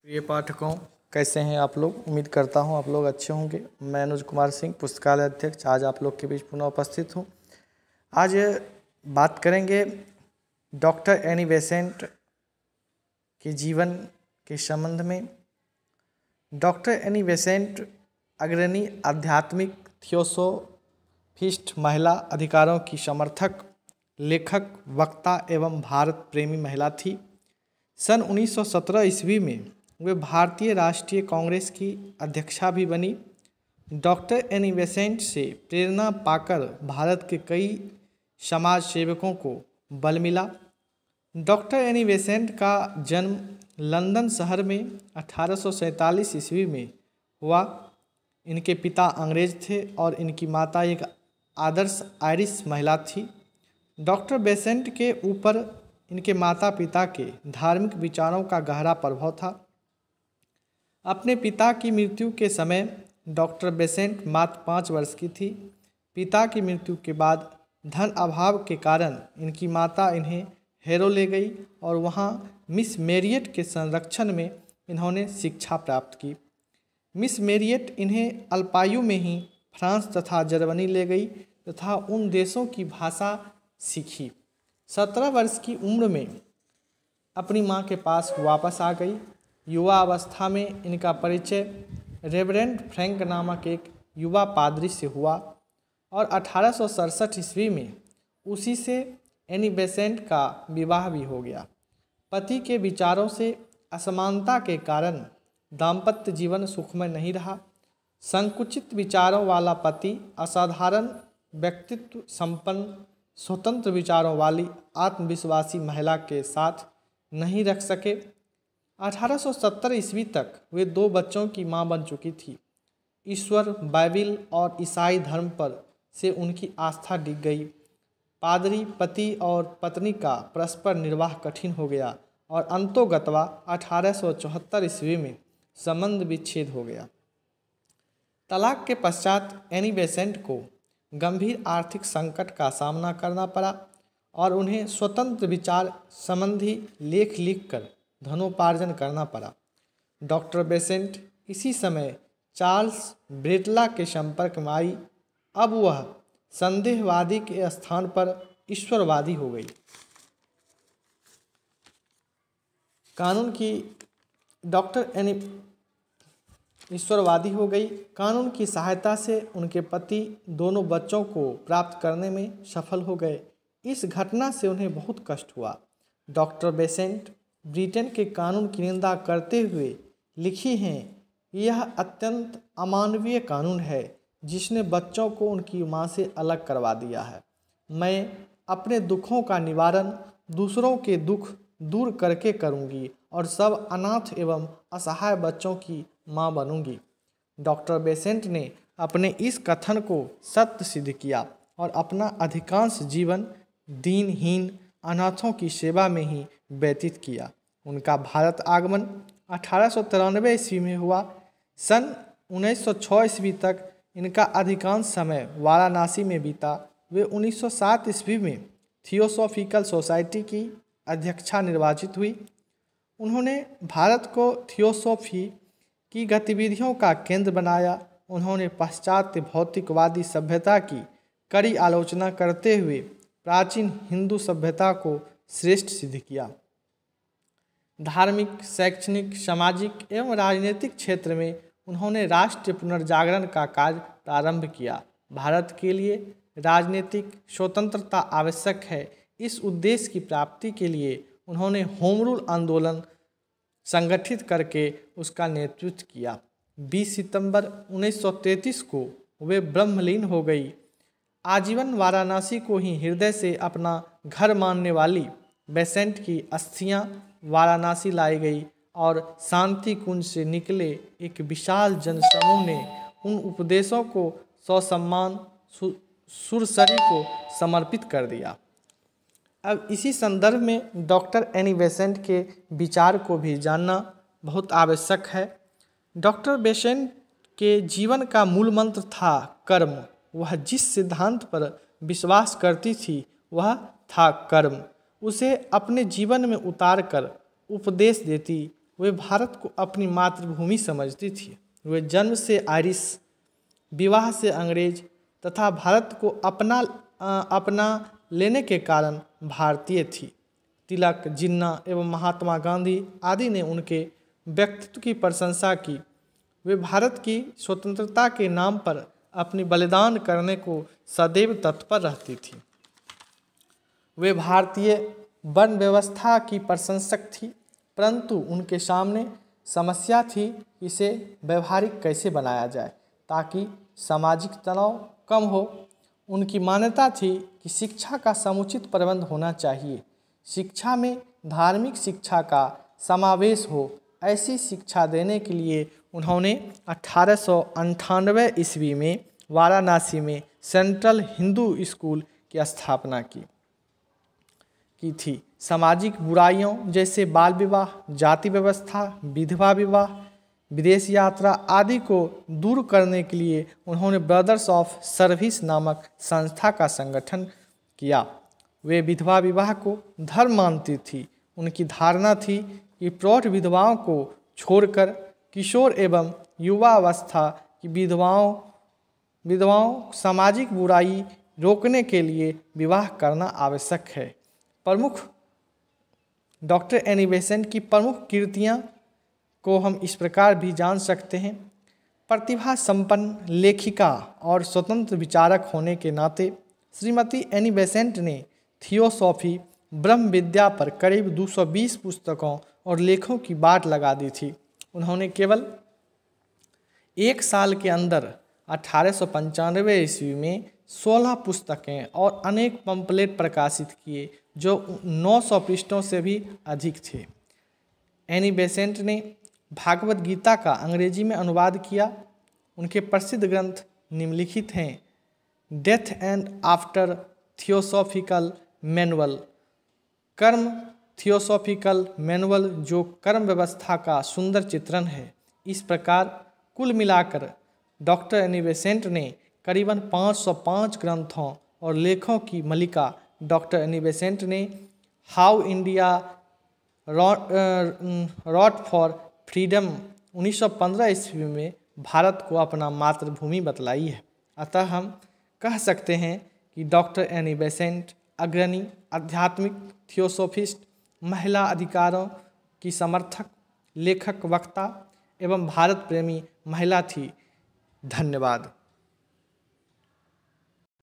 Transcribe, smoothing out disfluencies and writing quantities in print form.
प्रिय पाठकों, कैसे हैं आप लोग। उम्मीद करता हूं आप लोग अच्छे होंगे। मैं अनुज कुमार सिंह, पुस्तकालय अध्यक्ष, आज आप लोग के बीच पुनः उपस्थित हूं। आज बात करेंगे डॉक्टर एनी बेसेंट के जीवन के संबंध में। डॉक्टर एनी बेसेंट अग्रणी आध्यात्मिक थियोसोफिस्ट, महिला अधिकारों की समर्थक, लेखक, वक्ता एवं भारत प्रेमी महिला थी। सन 1917 ईस्वी में वे भारतीय राष्ट्रीय कांग्रेस की अध्यक्षा भी बनी। डॉक्टर एनी बेसेंट से प्रेरणा पाकर भारत के कई समाज सेवकों को बल मिला। डॉक्टर एनी बेसेंट का जन्म लंदन शहर में 1847 ईस्वी में हुआ। इनके पिता अंग्रेज थे और इनकी माता एक आदर्श आयरिश महिला थी। डॉक्टर बेसेंट के ऊपर इनके माता पिता के धार्मिक विचारों का गहरा प्रभाव था। अपने पिता की मृत्यु के समय डॉक्टर बेसेंट मात्र 5 वर्ष की थी। पिता की मृत्यु के बाद धन अभाव के कारण इनकी माता इन्हें हैरो ले गई और वहां मिस मेरियट के संरक्षण में इन्होंने शिक्षा प्राप्त की। मिस मेरियट इन्हें अल्पायु में ही फ्रांस तथा जर्मनी ले गई तथा उन देशों की भाषा सीखी। 17 वर्ष की उम्र में अपनी मां के पास वापस आ गई। युवा अवस्था में इनका परिचय रेवरेंड फ्रैंक नामक एक युवा पादरी से हुआ और 1867 ईस्वी में उसी से एनी बेसेंट का विवाह भी हो गया। पति के विचारों से असमानता के कारण दाम्पत्य जीवन सुखमय नहीं रहा। संकुचित विचारों वाला पति असाधारण व्यक्तित्व संपन्न, स्वतंत्र विचारों वाली आत्मविश्वासी महिला के साथ नहीं रख सके। 1870 ईस्वी तक वे 2 बच्चों की मां बन चुकी थी। ईश्वर, बाइबिल और ईसाई धर्म पर से उनकी आस्था डिग गई। पादरी, पति और पत्नी का परस्पर निर्वाह कठिन हो गया और अंतोगत्वा 1874 ईस्वी में संबंध विच्छेद हो गया। तलाक के पश्चात एनी बेसेंट को गंभीर आर्थिक संकट का सामना करना पड़ा और उन्हें स्वतंत्र विचार संबंधी लेख लिखकर धनोपार्जन करना पड़ा। डॉक्टर बेसेंट इसी समय चार्ल्स ब्रेटला के संपर्क में आई। अब वह संदेहवादी के स्थान पर ईश्वरवादी हो गई। कानून की सहायता से उनके पति दोनों बच्चों को प्राप्त करने में सफल हो गए। इस घटना से उन्हें बहुत कष्ट हुआ। डॉक्टर बेसेंट ब्रिटेन के कानून की निंदा करते हुए लिखी हैं, यह अत्यंत अमानवीय कानून है जिसने बच्चों को उनकी मां से अलग करवा दिया है। मैं अपने दुखों का निवारण दूसरों के दुख दूर करके करूंगी और सब अनाथ एवं असहाय बच्चों की मां बनूंगी। डॉक्टर बेसेंट ने अपने इस कथन को सत्य सिद्ध किया और अपना अधिकांश जीवन दीनहीन अनाथों की सेवा में ही व्यतीत किया। उनका भारत आगमन 1893 ईस्वी में हुआ। सन 1906 ईस्वी तक इनका अधिकांश समय वाराणसी में बीता। वे 1907 ईस्वी में थियोसॉफिकल सोसाइटी की अध्यक्षा निर्वाचित हुई। उन्होंने भारत को थियोसॉफी की गतिविधियों का केंद्र बनाया। उन्होंने पाश्चात्य भौतिकवादी सभ्यता की कड़ी आलोचना करते हुए प्राचीन हिंदू सभ्यता को श्रेष्ठ सिद्ध किया। धार्मिक, शैक्षणिक, सामाजिक एवं राजनीतिक क्षेत्र में उन्होंने राष्ट्रीय पुनर्जागरण का कार्य प्रारंभ किया। भारत के लिए राजनीतिक स्वतंत्रता आवश्यक है। इस उद्देश्य की प्राप्ति के लिए उन्होंने होम रूल आंदोलन संगठित करके उसका नेतृत्व किया। 20 सितंबर 1933 को वे ब्रह्मलीन हो गई। आजीवन वाराणसी को ही हृदय से अपना घर मानने वाली बेसेंट की अस्थियां वाराणसी लाई गई और शांति कुंज से निकले एक विशाल जनसमूह ने उन उपदेशों को ससम्मान सुरसरी को समर्पित कर दिया। अब इसी संदर्भ में डॉक्टर एनी बेसेंट के विचार को भी जानना बहुत आवश्यक है। डॉक्टर बेसेंट के जीवन का मूल मंत्र था कर्म। वह जिस सिद्धांत पर विश्वास करती थी वह था कर्म। उसे अपने जीवन में उतार कर उपदेश देती वे भारत को अपनी मातृभूमि समझती थी। वे जन्म से आयरिश, विवाह से अंग्रेज तथा भारत को अपना लेने के कारण भारतीय थी। तिलक, जिन्ना एवं महात्मा गांधी आदि ने उनके व्यक्तित्व की प्रशंसा की। वे भारत की स्वतंत्रता के नाम पर अपनी बलिदान करने को सदैव तत्पर रहती थी। वे भारतीय वर्ण व्यवस्था की प्रशंसक थी, परंतु उनके सामने समस्या थी कि इसे व्यवहारिक कैसे बनाया जाए ताकि सामाजिक तनाव कम हो। उनकी मान्यता थी कि शिक्षा का समुचित प्रबंध होना चाहिए, शिक्षा में धार्मिक शिक्षा का समावेश हो। ऐसी शिक्षा देने के लिए उन्होंने 1898 ईस्वी में वाराणसी में सेंट्रल हिंदू स्कूल की स्थापना की थी। सामाजिक बुराइयों जैसे बाल विवाह, जाति व्यवस्था, विधवा विवाह, विदेश यात्रा आदि को दूर करने के लिए उन्होंने ब्रदर्स ऑफ सर्विस नामक संस्था का संगठन किया। वे विधवा विवाह को धर्म मानती थी। उनकी धारणा थी कि प्रौढ़ विधवाओं को छोड़कर किशोर एवं युवा अवस्था की विधवाओं सामाजिक बुराई रोकने के लिए विवाह करना आवश्यक है। प्रमुख डॉक्टर एनी बेसेंट की प्रमुख कृतियाँ को हम इस प्रकार भी जान सकते हैं। प्रतिभा संपन्न लेखिका और स्वतंत्र विचारक होने के नाते श्रीमती एनी बेसेंट ने थियोसॉफी, ब्रह्म विद्या पर करीब 220 पुस्तकों और लेखों की बाट लगा दी थी। उन्होंने केवल एक साल के अंदर 1895 ईस्वी में 16 पुस्तकें और अनेक पंपलेट प्रकाशित किए जो 900 पृष्ठों से भी अधिक थे। एनी बेसेंट ने भागवत गीता का अंग्रेजी में अनुवाद किया। उनके प्रसिद्ध ग्रंथ निम्नलिखित हैं: death and after theosophical manual, कर्म थियोसॉफिकल मैनुअल जो कर्म व्यवस्था का सुंदर चित्रण है। इस प्रकार कुल मिलाकर डॉक्टर एनी बेसेंट ने करीबन 505 ग्रंथों और लेखों की मलिका। डॉक्टर एनी बेसेंट ने how India wrote for freedom 1915 ईस्वी में भारत को अपना मातृभूमि बतलाई है। अतः हम कह सकते हैं कि डॉक्टर एनी बेसेंट अग्रणी आध्यात्मिक थियोसोफिस्ट, महिला अधिकारों की समर्थक, लेखक, वक्ता एवं भारत प्रेमी महिला थी। धन्यवाद।